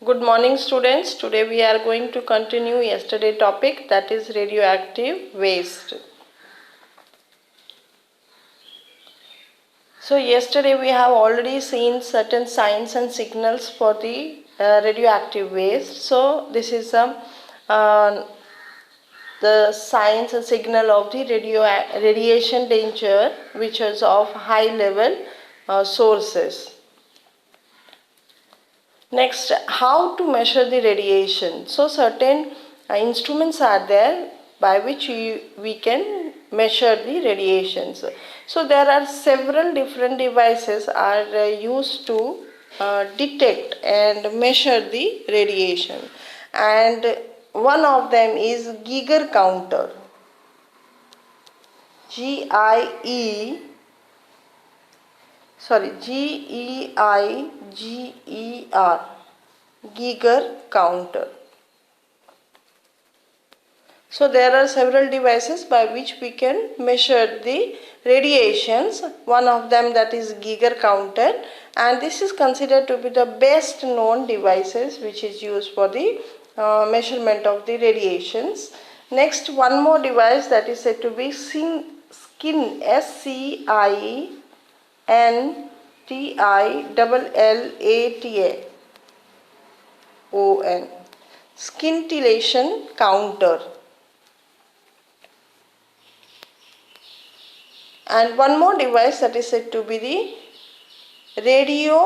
Good morning students. Today we are going to continue yesterday topic, that is radioactive waste. So yesterday we have already seen certain signs and signals for the radioactive waste. So this is uh, the signs and signal of the radiation danger which is of high level sources. Next, how to measure the radiation. So certain instruments are there by which we can measure the radiations. So there are several different devices are used to detect and measure the radiation, and one of them is Geiger counter. Geiger, Geiger counter. So there are several devices by which we can measure the radiations. One of them, that is Geiger counter, and this is considered to be the best known devices which is used for the measurement of the radiations. Next, one more device that is said to be SCINTA, scintillation counter. And one more device that is said to be the radiation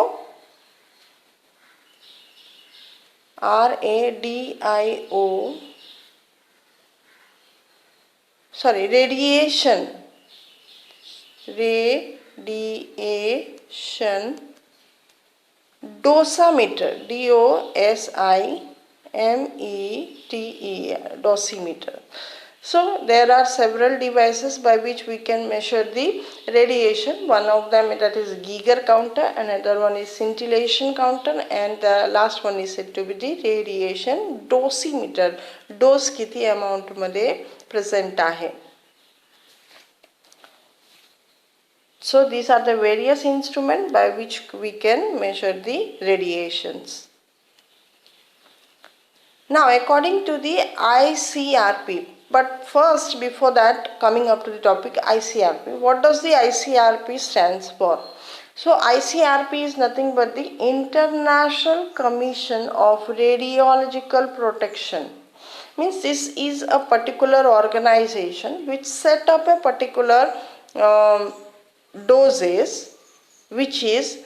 dosimeter, dosimeter. So there are several devices by which we can measure the radiation. One of them, that is Geiger counter, another one is scintillation counter, and the last one is said to be the radiation dosimeter. Dose किती amount मध्ये present आहे. So these are the various instruments by which we can measure the radiations. Now according to the ICRP, but first before that, coming up to the topic ICRP, what does the ICRP stands for? So ICRP is nothing but the International Commission of Radiological Protection. Means this is a particular organization which set up a particular doses, which is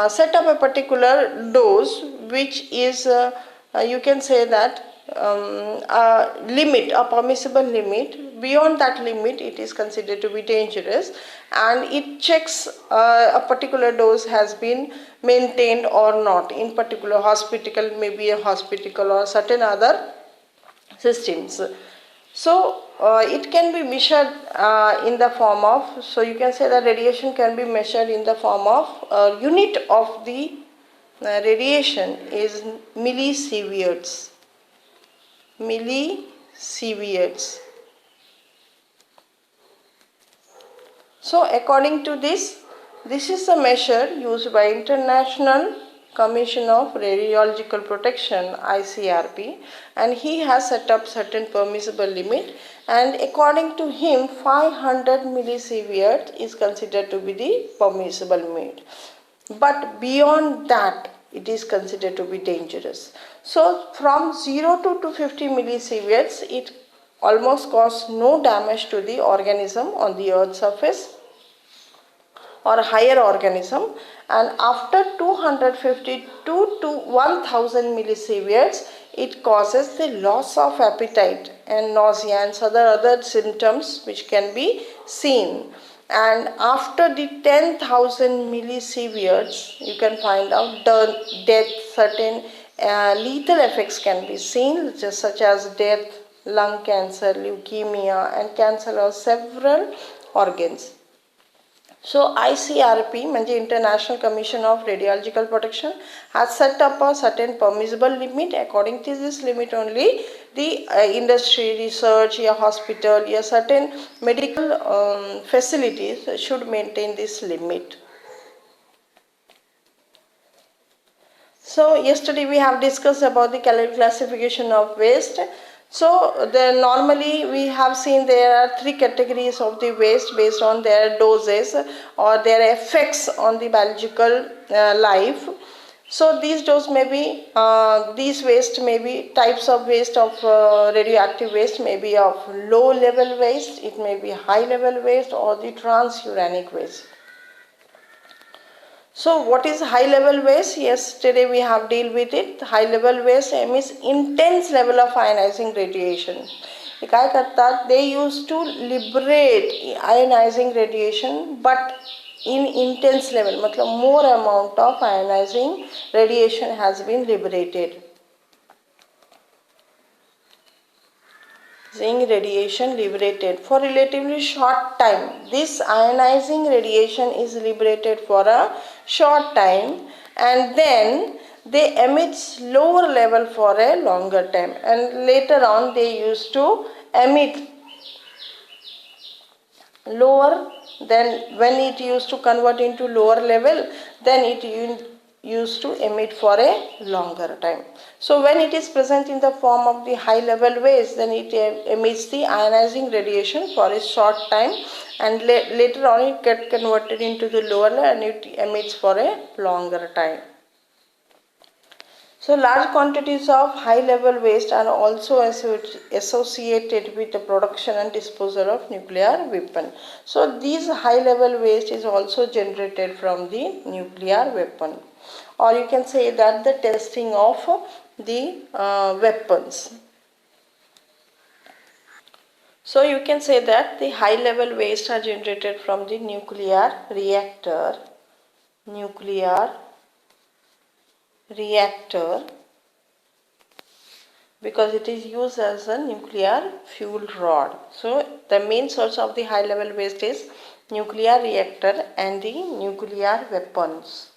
set up a particular dose which is you can say that a limit, a permissible limit. Beyond that limit it is considered to be dangerous, and it checks a particular dose has been maintained or not in particular hospital, maybe a hospital or certain other systems. So it can be measured in the form of, so you can say that radiation can be measured in the form of unit of the radiation is millisieverts. Millisieverts. So according to this is a measure used by International Commission of Radiological Protection, ICRP, and he has set up certain permissible limit, and according to him 500 millisieverts is considered to be the permissible limit, but beyond that it is considered to be dangerous. So from 0 to 250 millisieverts, it almost causes no damage to the organism on the earth's surface or higher organism, and after 252 to 1000 millisieverts it causes the loss of appetite and nausea and other symptoms which can be seen. And after the 10,000 millisieverts you can find out death, certain lethal effects can be seen, just such as death, lung cancer, leukemia, and cancer of several organs. So ICRP, International Commission of Radiological Protection, has set up a certain permissible limit. According to this limit only, the industry, research, a hospital, a certain medical facilities should maintain this limit. So yesterday we have discussed about the classification of waste. So normally we have seen there are three categories of the waste based on their doses or their effects on the biological life. So these dose may be these waste may be types of waste of radioactive waste may be of low level waste, it may be high level waste, or the transuranic waste. So what is high level waste? Yesterday we have deal with it. High level waste emits intense level of ionizing radiation. काय करतात? They used to liberate ionizing radiation, but in intense level, मतलब more amount of ionizing radiation has been liberated. Zinc radiation liberated for relatively short time. This ionizing radiation is liberated for a short time and then they emit lower level for a longer time, and later on they used to emit lower. Then when it used to convert into lower level, then it used to emit for a longer time. So when it is present in the form of the high level waste, then it emits the ionizing radiation for a short time, and later on it gets converted into the lower level and it emits for a longer time. So large quantities of high level waste are also associated with the production and disposal of nuclear weapon. So these high level waste is also generated from the nuclear weapon, or you can say that the testing of the weapons. So you can say that the high level waste are generated from the nuclear reactor because it is used as a nuclear fuel rod. So the main source of the high level waste is nuclear reactor and the nuclear weapons.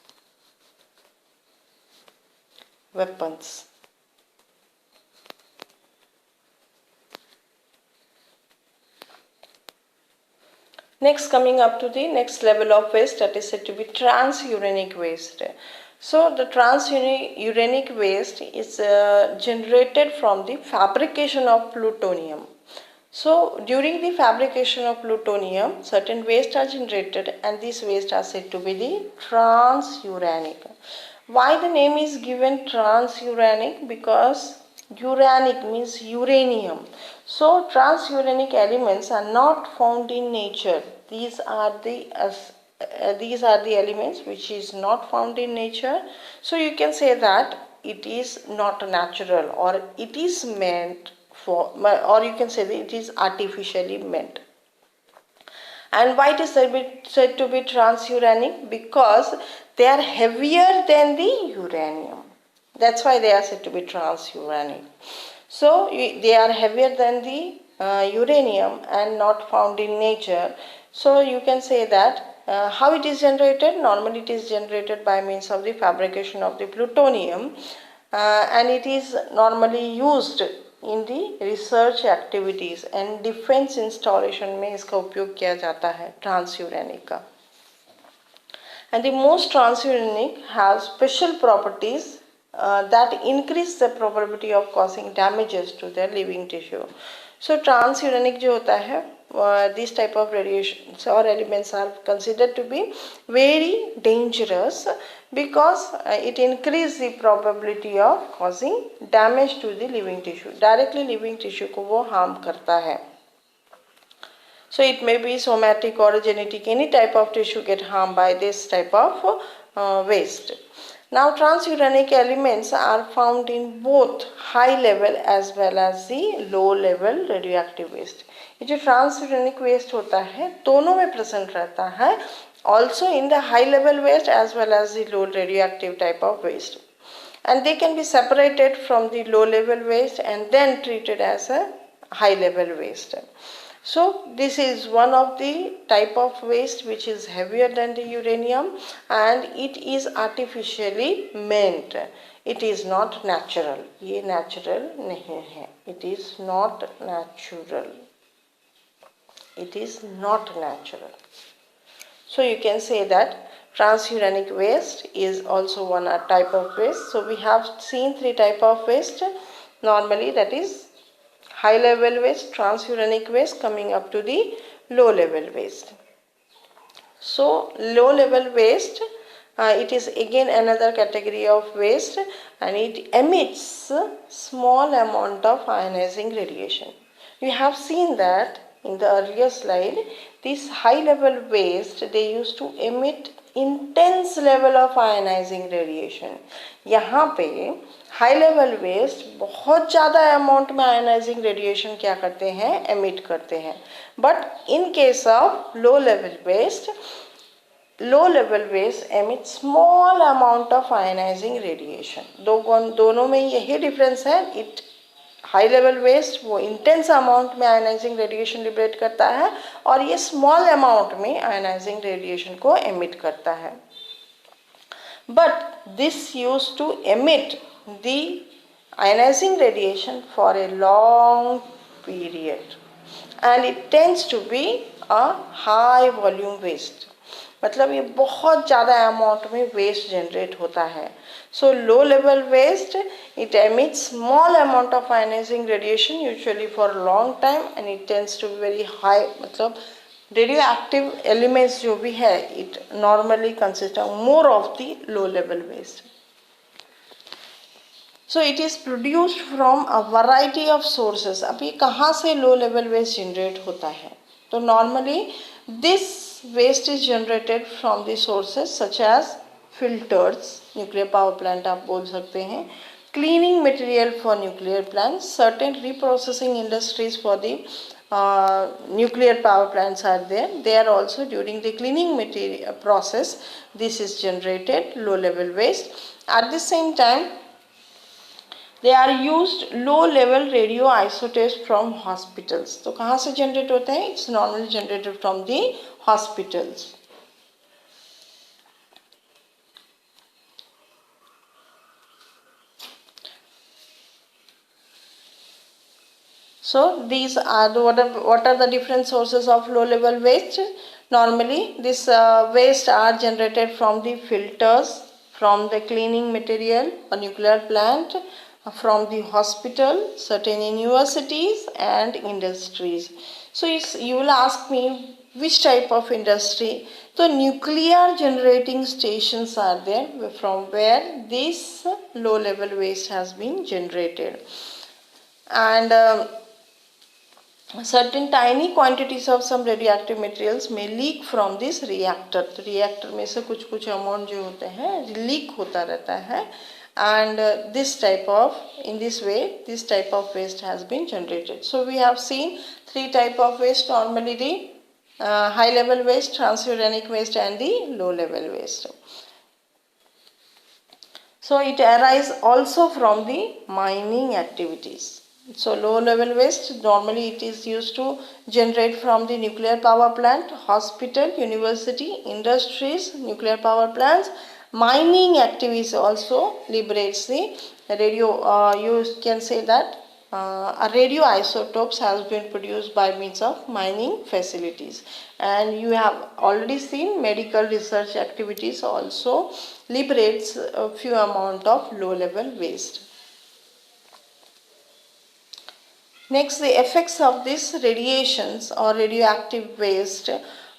Next, coming up to the next level of waste, that is said to be transuranic waste. So the transuranic waste is generated from the fabrication of plutonium. So during the fabrication of plutonium, certain waste are generated, and these waste are said to be the transuranic. Why the name is given transuranic? Because uranic means uranium. So transuranic elements are not found in nature. These are the elements which is not found in nature. So you can say that it is not natural, or it is meant for, or you can say that it is artificially meant. And why it is said to be transuranic? Because they are heavier than the uranium. That's why they are said to be transuranic. So they are heavier than the uranium and not found in nature. So you can say that how it is generated? Normally it is generated by means of the fabrication of the plutonium, and it is normally used in the research activities and defense installation में इसका उपयोग किया जाता है transuranic का. And the most transuranic have special properties that increase the probability of causing damages to their living tissue. So transuranic जो होता है, these type of radiations or elements are considered to be very dangerous because it increases the probability of causing damage to the living tissue. Directly living tissue को वो harm करता है. So it may be somatic or genetic, any type of tissue get harmed by this type of waste. Now transuranic elements are found in both high level as well as the low level radioactive waste. ये जो transuranic waste होता है दोनों में present रहता है, also in the high level waste as well as the low radioactive type of waste. And they can be separated from the low level waste and then treated as a high level waste. So this is one of the type of waste which is heavier than the uranium, and it is artificially meant. It is not natural. ये natural नहीं है. It is not natural. It is not natural. So you can say that Transuranic waste is also one type of waste. So we have seen three type of waste normally, that is high level waste, transuranic waste, coming up to the low level waste. So low level waste, it is again another category of waste, and it emits small amount of ionizing radiation. We have seen that in the earlier slide. This high level waste, they used to emit intense level of ionizing radiation. यहाँ पे high level waste बहुत ज़्यादा amount में ionising radiation क्या करते हैं, emit करते हैं. But in case of low level waste emit small amount of ionizing radiation. दोनों में यही डिफरेंस है. इट हाई लेवल वेस्ट वो इंटेंस अमाउंट में आयनाइजिंग रेडिएशन लिबरेट करता है, और ये स्मॉल अमाउंट में आयनाइजिंग रेडिएशन को एमिट करता है. But this used to emit the ionizing radiation for a long period, and it tends to be a high volume waste. मतलब ये बहुत ज़्यादा अमाउंट में वेस्ट जनरेट होता है. So low level waste, it emits small amount of ionising radiation usually for long time, and it tends to be very high. मतलब radio active elements जो भी है, it normally consist of more of the low level waste. So it is produced from a variety of sources. अब ये कहाँ से लो level waste generate होता है? तो normally this waste is generated from the sources such as filters, nuclear power plant आप बोल सकते हैं, cleaning material for nuclear plants, certain reprocessing industries for the nuclear power plants are there. They are also during the cleaning material process, this is generated low level waste. At the same time, they are used low level radioisotopes from hospitals. तो कहाँ से generate होते हैं? It's normally generated from the hospitals. So these are what are the different sources of low level waste? Normally this waste are generated from the filters, from the cleaning material, a nuclear plant, from the hospital, certain universities and industries. So you will ask me which type of industry. So nuclear generating stations are there from where this low level waste has been generated, and certain tiny quantities of some radioactive materials may leak from this reactor. तो reactor में से कुछ कुछ amount जो होते हैं leak होता रहता है, and this type of, in this way this type of waste has been generated. So we have seen three type of waste, normally the high level waste, transuranic waste and the low level waste. So it arises also from the mining activities. So low level waste, normally it is used to generate from the nuclear power plant, hospital, university, industries, nuclear power plants. Mining activities also liberates the radio, you can say that a radioisotopes has been produced by means of mining facilities. And you have already seen medical research activities also liberates a few amount of low level waste. Next, the effects of these radiations or radioactive waste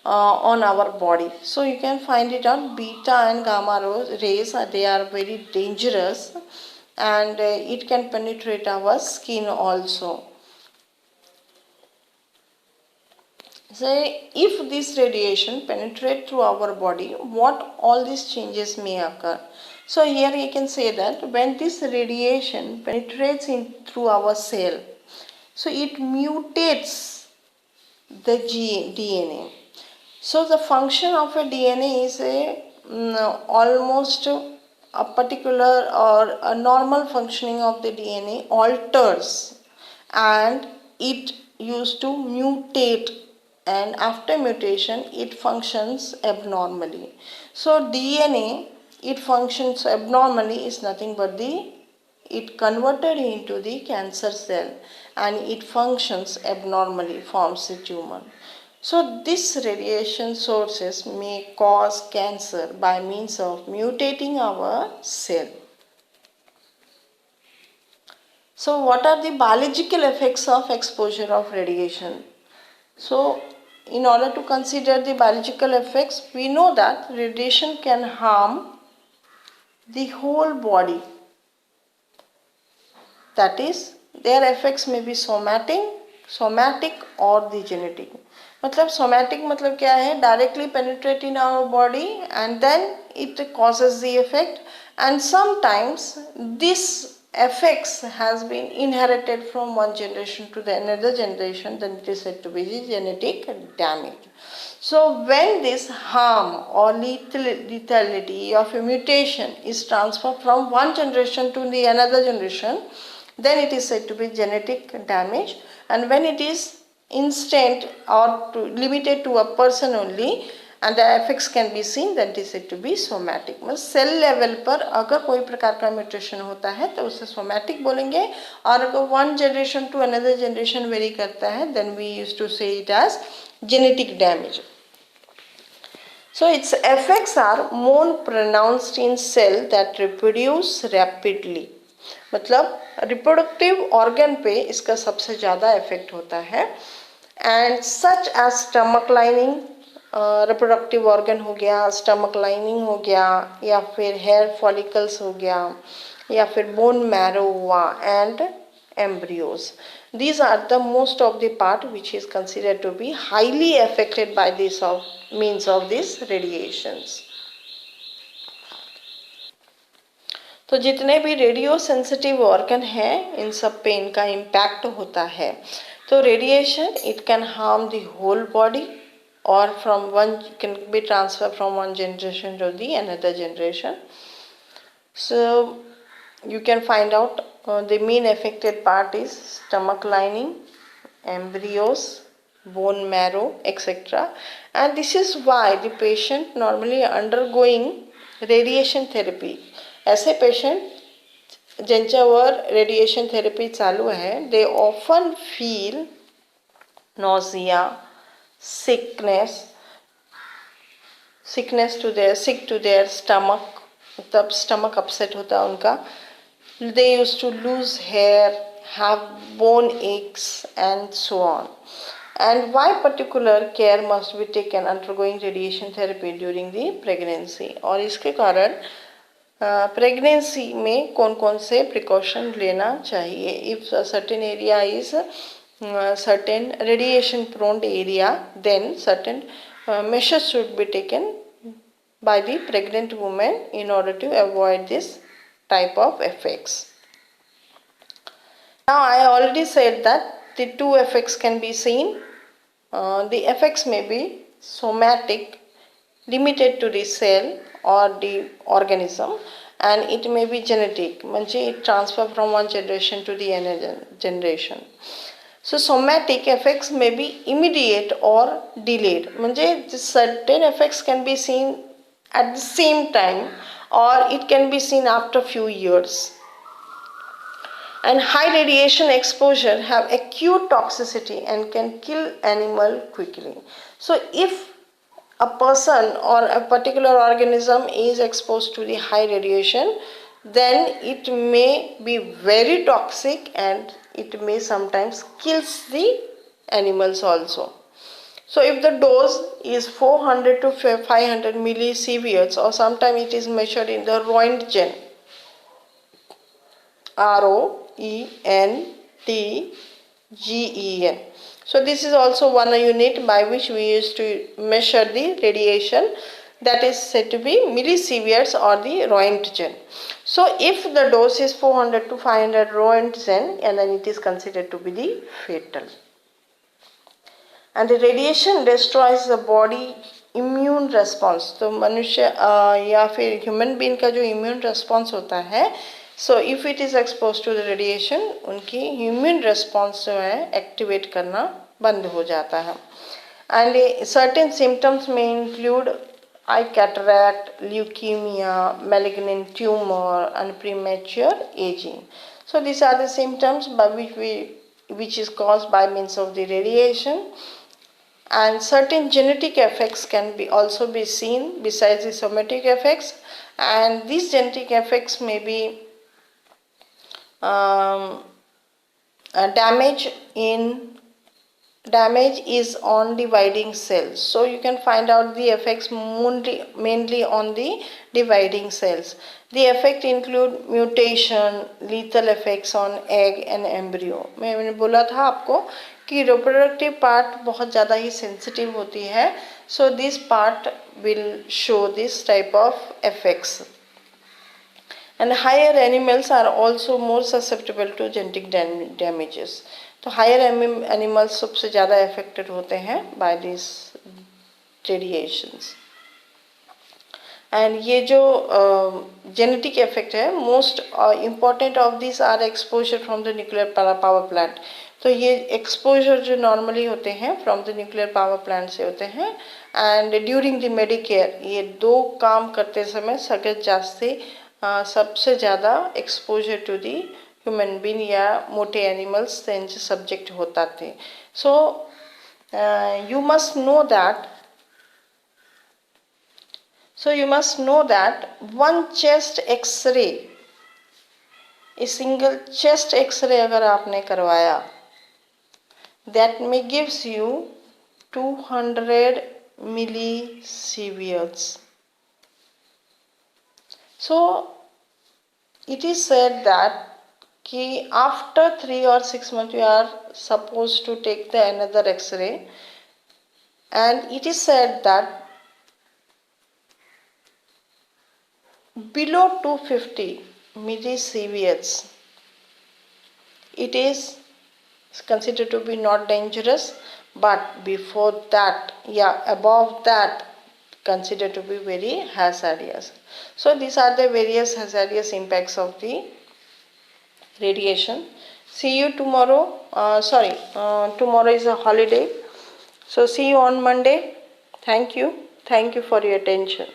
on our body. So you can find it on beta and gamma rays. They are very dangerous, and it can penetrate our skin also. So if this radiation penetrate through our body, what all these changes may occur? So here you can say that when this radiation penetrates in through our cell, so it mutates the DNA. So the function of a DNA is almost a particular or a normal functioning of the DNA alters, and it used to mutate, and after mutation it functions abnormally. So DNA, it functions abnormally is nothing but it converted into the cancer cell, and it functions abnormally, forms a tumor. So this radiation sources may cause cancer by means of mutating our cell. So what are the biological effects of exposure of radiation? So in order to consider the biological effects, we know that radiation can harm the whole body. That is, their effects may be somatic or the genetic. मतलब somatic मतलब क्या है? Directly penetrate in our body and then it causes the effect, and sometimes this effects has been inherited from one generation to the another generation, then it is said to be the genetic damage. So when this harm or lethality of a mutation is transferred from one generation to the another generation, then it is said to be genetic damage. And when it is instant or limited to a person only and the effects can be seen, then it is said to be somatic. मतलब cell level पर अगर कोई प्रकार का mutation होता है तो उसे सोमैटिक बोलेंगे, और अगर one generation to another generation vary करता है then we use to say it as genetic damage. So its effects are more pronounced in cell that reproduce rapidly. मतलब रिप्रोडक्टिव ऑर्गन पे इसका सबसे ज़्यादा इफेक्ट होता है, and such as stomach lining, reproductive organ हो गया, स्टमक लाइनिंग हो गया, या फिर हेयर फॉलिकल्स हो गया, या फिर बोन मैरो हुआ, and embryos. These are the most of the part which is considered to be highly affected by this of means of these radiations. तो जितने भी रेडियो सेंसिटिव ऑर्गन है इन सब पे इनका इम्पैक्ट होता है. तो radiation it can harm the whole body और from one can be transfer from one generation to the another generation. So you can find out the main affected part is stomach lining, embryos, bone marrow, etc. And this is why the patient normally undergoing radiation therapy. ऐसे patient ज्यांच्यावर radiation therapy चालू है, they often feel nausea, sick to their stomach, तब stomach upset होता है उनका. They used to lose hair, have bone aches and so on. And why particular care must be taken undergoing radiation therapy during the pregnancy? और इसके कारण pregnancy में कौन कौन से प्रिकॉशन लेना चाहिए? If a certain area is certain radiation prone area, then certain measures should be taken by the pregnant woman in order to avoid this type of effects. Now I already said that the two effects can be seen. The effects may be somatic, limited to the cell or the organism, and it may be genetic, म्हणजे it transfer from one generation to the another generation. So somatic effects may be immediate or delayed, म्हणजे certain effects can be seen at the same time or it can be seen after few years. And high radiation exposure have acute toxicity and can kill animal quickly. So if a person or a particular organism is exposed to the high radiation, then it may be very toxic and it may sometimes kills the animals also. So if the dose is 400 to 500 millisieverts, or sometimes it is measured in the Roentgen, ROENTGEN. So this is also one unit by which we used to measure the radiation, that is said to be millisieverts or the Roentgen. So if the dose is 400 to 500 Roentgen, and then it is considered to be the fatal. And the radiation destroys the body immune response. तो मनुष्य या फिर human being का जो immune response होता है, so if it is expose to the radiation, उनकी immune response जो है एक्टिवेट करना बंद हो जाता है. एंड सर्टेन सिम्टम्स में include eye cataract, leukaemia, malignant tumor and premature aging. So these are the symptoms by which is caused by means of the radiation. and certain genetic effects can be also be seen besides the somatic effects, and these genetic effects may be um, damage is on dividing cells. So you can find out the effects mainly on the dividing cells. The effect include mutation, lethal effects on egg and embryo. मैंने बोला था आपको कि reproductive part बहुत ज़्यादा ही sensitive होती है, so this part will show this type of effects. And higher animals are also more susceptible to genetic damages. तो हायर एनिमल्स सबसे ज़्यादा अफेक्टेड होते हैं बाय दिस रेडिएशंस. एंड ये जो जेनेटिक इफेक्ट है, most important of this are exposure from the nuclear power plant. तो ये एक्सपोजर जो नॉर्मली होते हैं from the nuclear power plant से होते हैं, एंड ड्यूरिंग द मेडिकेयर ये दो काम करते समय सबसे ज़्यादा exposure to the human being या मोटे एनिमल्स त्यांचे सब्जेक्ट होतात ते. सो you must know that one chest x-ray, a single chest x-ray अगर आपने करवाया, that may gives you 200 millisieverts. So it is said that कि after 3 or 6 months you are supposed to take the another x-ray, and it is said that below 250 millisieverts it is considered to be not dangerous, but before that, above that, considered to be very hazardous. So these are the various hazardous impacts of the radiation. See you tomorrow. Tomorrow is a holiday, so see you on Monday. Thank you for your attention.